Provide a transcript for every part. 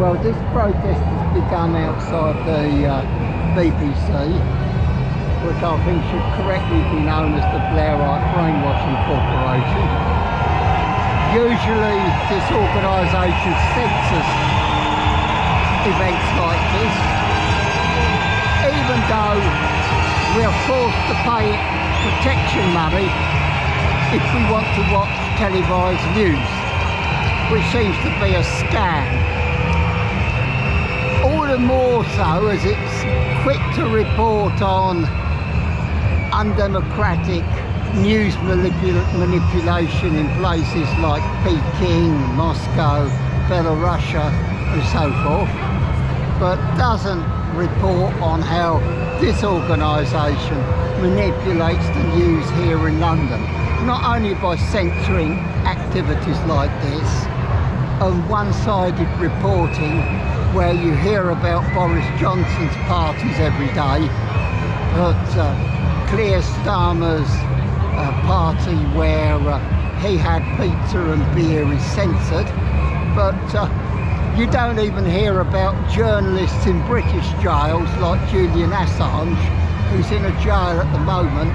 Well, this protest has begun outside the BBC, which I think should correctly be known as the Blairite Brainwashing Corporation. Usually this organisation censors events like this, even though we are forced to pay protection money if we want to watch televised news, which seems to be a scam. All the more so as it's quick to report on undemocratic news manipulation in places like Peking, Moscow, Belarusia and so forth, but doesn't report on how this organisation manipulates the news here in London, not only by censoring activities like this and one-sided reporting where you hear about Boris Johnson's parties every day, but Keir Starmer's party where he had pizza and beer is censored, but you don't even hear about journalists in British jails like Julian Assange, who's in a jail at the moment,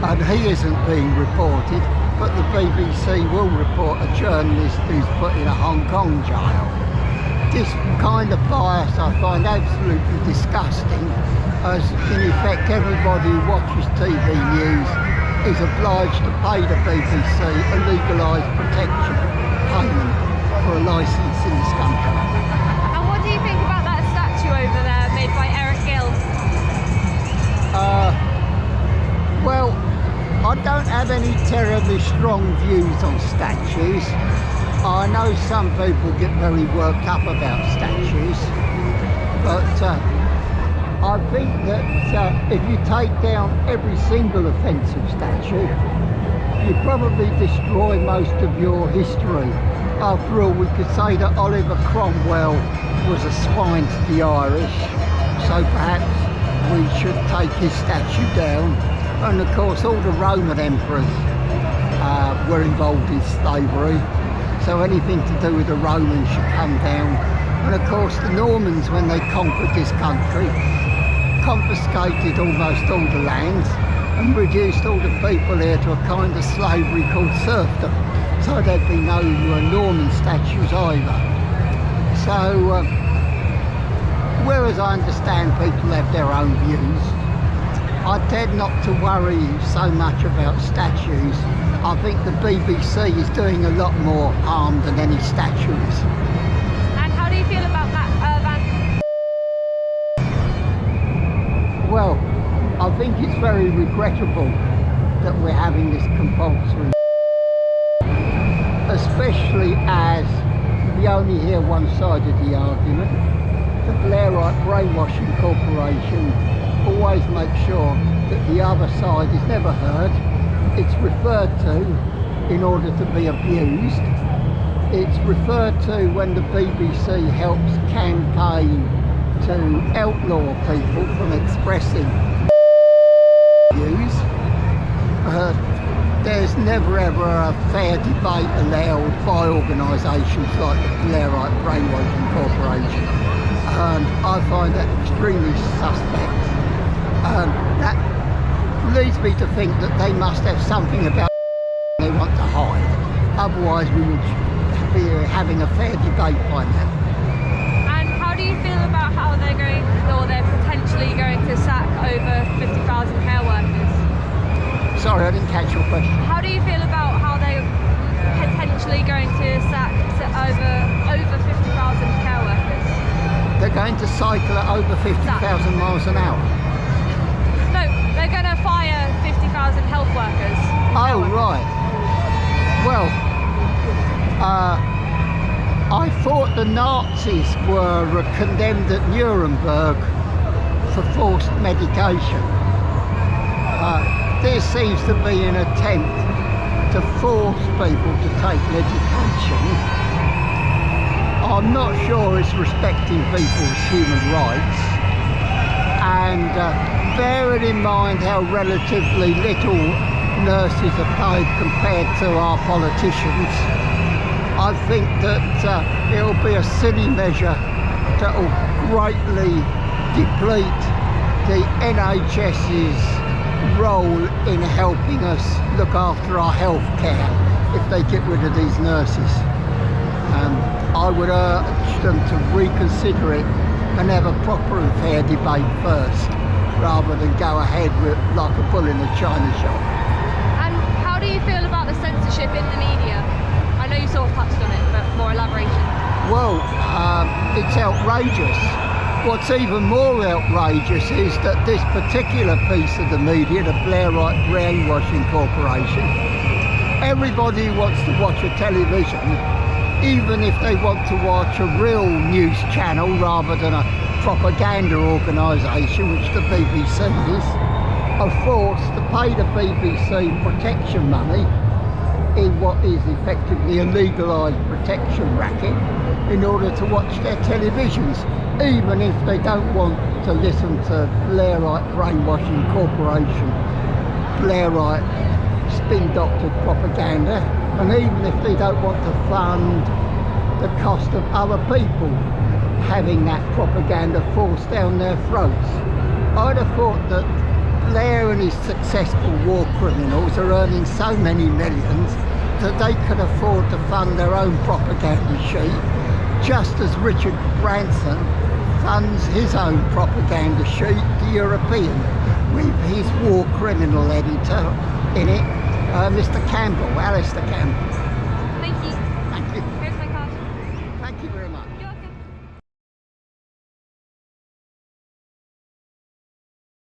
and he isn't being reported, but the BBC will report a journalist who's put in a Hong Kong jail. This kind of bias I find absolutely disgusting, as in effect everybody who watches TV news is obliged to pay the BBC a legalised protection payment for a licence in this country. And what do you think about that statue over there made by Eric Gill? Well, I don't have any terribly strong views on statues. I know some people get very worked up about statues, but I think that if you take down every single offensive statue, you probably destroy most of your history. After all, we could say that Oliver Cromwell was a swine to the Irish, so perhaps we should take his statue down. And of course all the Roman emperors were involved in slavery, so anything to do with the Romans should come down. And of course the Normans, when they conquered this country, confiscated almost all the lands and reduced all the people here to a kind of slavery called serfdom, so there'd be no Norman statues either. So whereas I understand people have their own views, I tend not to worry so much about statues. I think the BBC is doing a lot more harm than any statues. And how do you feel about that Well, I think it's very regrettable that we're having this compulsory, especially as we only hear one side of the argument. The Blairite Brainwashing Corporation always make sure that the other side is never heard. It's referred to in order to be abused. It's referred to when the BBC helps campaign to outlaw people from expressing views. There's never ever a fair debate allowed by organisations like the Blairite Brainwashing Corporation, and I find that extremely suspect. That leads me to think that they must have something about they want to hide, otherwise we would be having a fair debate by now. And how do you feel about how they're potentially going to sack over 50,000 care workers? Sorry, I didn't catch your question. How do you feel about how they're potentially going to sack over 50,000 care workers? They're going to cycle at over 50,000 miles an hour? No, they're going to fire 50,000 health workers. Oh, right. Well, I thought the Nazis were condemned at Nuremberg for forced medication. There seems to be an attempt to force people to take medication. I'm not sure it's respecting people's human rights, and bearing in mind how relatively little nurses are paid compared to our politicians, I think that it'll be a silly measure that will greatly deplete the NHS's role in helping us look after our health care if they get rid of these nurses. I would urge them to reconsider it and have a proper and fair debate first, rather than go ahead with like a bull in a china shop. And how do you feel about the censorship in the media? I know you sort of touched on it, but more elaboration. Well, it's outrageous. What's even more outrageous is that this particular piece of the media, the Blairite Brainwashing Corporation, everybody who wants to watch a television, even if they want to watch a real news channel rather than a propaganda organisation, which the BBC is, are forced to pay the BBC protection money in what is effectively a legalised protection racket in order to watch their televisions, even if they don't want to listen to Blairite Brainwashing Corporation, Blairite spin-doctored propaganda, and even if they don't want to fund the cost of other people having that propaganda forced down their throats. I'd have thought that Blair and his successful war criminals are earning so many millions that they could afford to fund their own propaganda sheet, just as Richard Branson funds his own propaganda sheet, The European, with his war criminal editor in it, Mr. Campbell, Alistair Campbell.